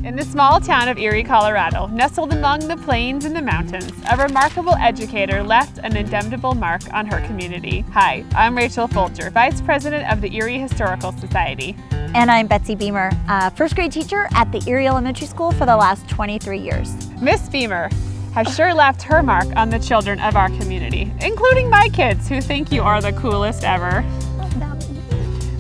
In the small town of Erie, Colorado, nestled among the plains and the mountains, a remarkable educator left an indelible mark on her community. Hi, I'm Rachel Folger, Vice President of the Erie Historical Society. And I'm Betsy Beamer, first grade teacher at the Erie Elementary School for the last 23 years. Miss Beamer has sure left her mark on the children of our community, including my kids who think you are the coolest ever.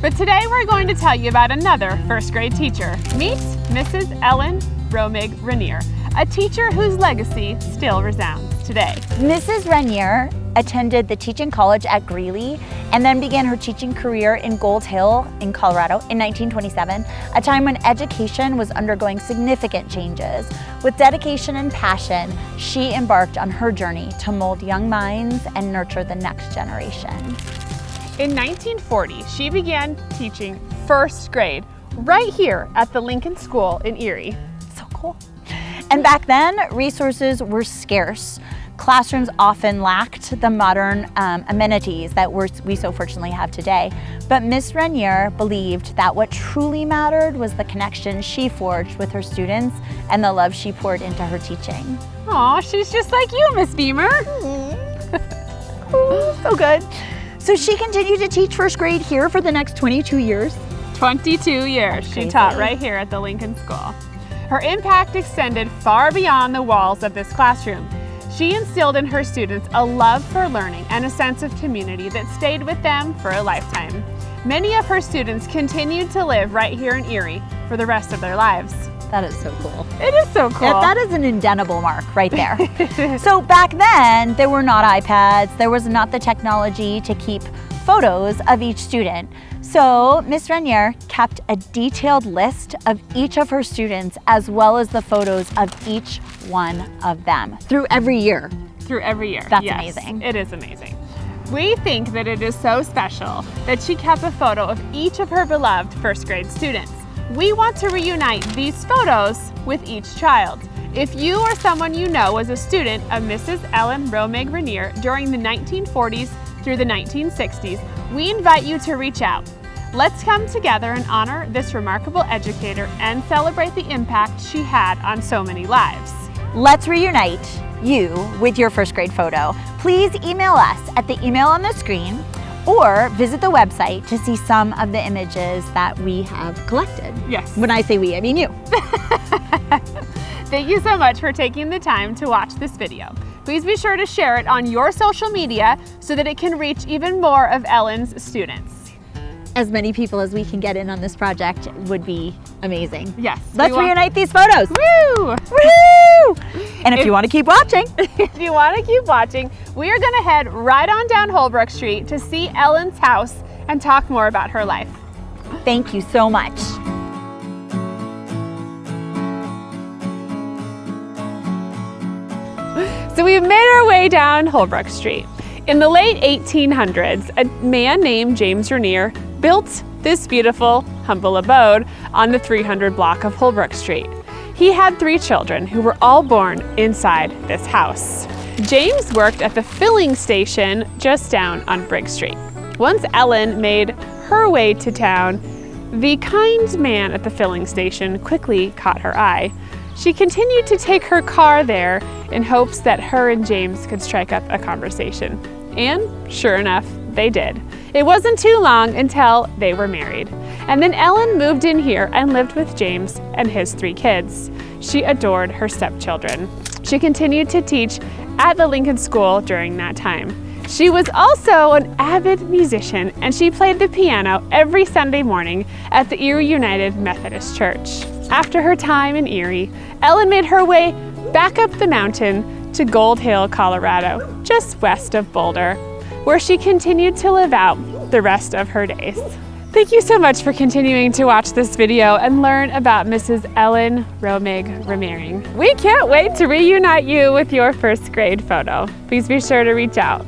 But today we're going to tell you about another first grade teacher. Meet Mrs. Ellen Romig Regnier, a teacher whose legacy still resounds today. Mrs. Regnier attended the teaching college at Greeley and then began her teaching career in Gold Hill in Colorado in 1927, a time when education was undergoing significant changes. With dedication and passion, she embarked on her journey to mold young minds and nurture the next generation. In 1940, she began teaching first grade right here at the Lincoln School in Erie. So cool. And back then, resources were scarce. Classrooms often lacked the modern amenities that we so fortunately have today. But Miss Regnier believed that what truly mattered was the connection she forged with her students and the love she poured into her teaching. Aw, she's just like you, Miss Beamer. Oh, so good. So she continued to teach first grade here for the next 22 years. 22 years she taught right here at the Lincoln School. Her impact extended far beyond the walls of this classroom. She instilled in her students a love for learning and a sense of community that stayed with them for a lifetime. Many of her students continued to live right here in Erie for the rest of their lives. That is so cool. It is so cool. That is an indelible mark right there. So back then, there were not iPads, there was not the technology to keep photos of each student. So Miss Regnier kept a detailed list of each of her students as well as the photos of each one of them through every year. Through every year. That's yes, amazing. It is amazing. We think that it is so special that she kept a photo of each of her beloved first grade students. We want to reunite these photos with each child. If you or someone you know was a student of Mrs. Ellen Romig Regnier during the 1940s through the 1960s, we invite you to reach out. Let's come together and honor this remarkable educator and celebrate the impact she had on so many lives. Let's reunite you with your first grade photo. Please email us at the email on the screen or visit the website to see some of the images that we have collected. Yes. When I say we, I mean you. Thank you so much for taking the time to watch this video. Please be sure to share it on your social media so that it can reach even more of Ellen's students. As many people as we can get in on this project would be amazing. Yes. Let's reunite these photos. Woo! Woo! And if you want to keep watching, if you want to keep watching, we are going to head right on down Holbrook Street to see Ellen's house and talk more about her life. Thank you so much. So we've made our way down Holbrook Street. In the late 1800s, a man named James Regnier built this beautiful, humble abode on the 300 block of Holbrook Street. He had 3 children who were all born inside this house. James worked at the filling station just down on Briggs Street. Once Ellen made her way to town, the kind man at the filling station quickly caught her eye. She continued to take her car there in hopes that her and James could strike up a conversation. And sure enough, they did. It wasn't too long until they were married. And then Ellen moved in here and lived with James and his 3 kids. She adored her stepchildren. She continued to teach at the Lincoln School during that time. She was also an avid musician, and she played the piano every Sunday morning at the Erie United Methodist Church. After her time in Erie, Ellen made her way back up the mountain to Gold Hill, Colorado, just west of Boulder, where she continued to live out the rest of her days. Thank you so much for continuing to watch this video and learn about Mrs. Ellen Romig Regnier. We can't wait to reunite you with your first grade photo. Please be sure to reach out.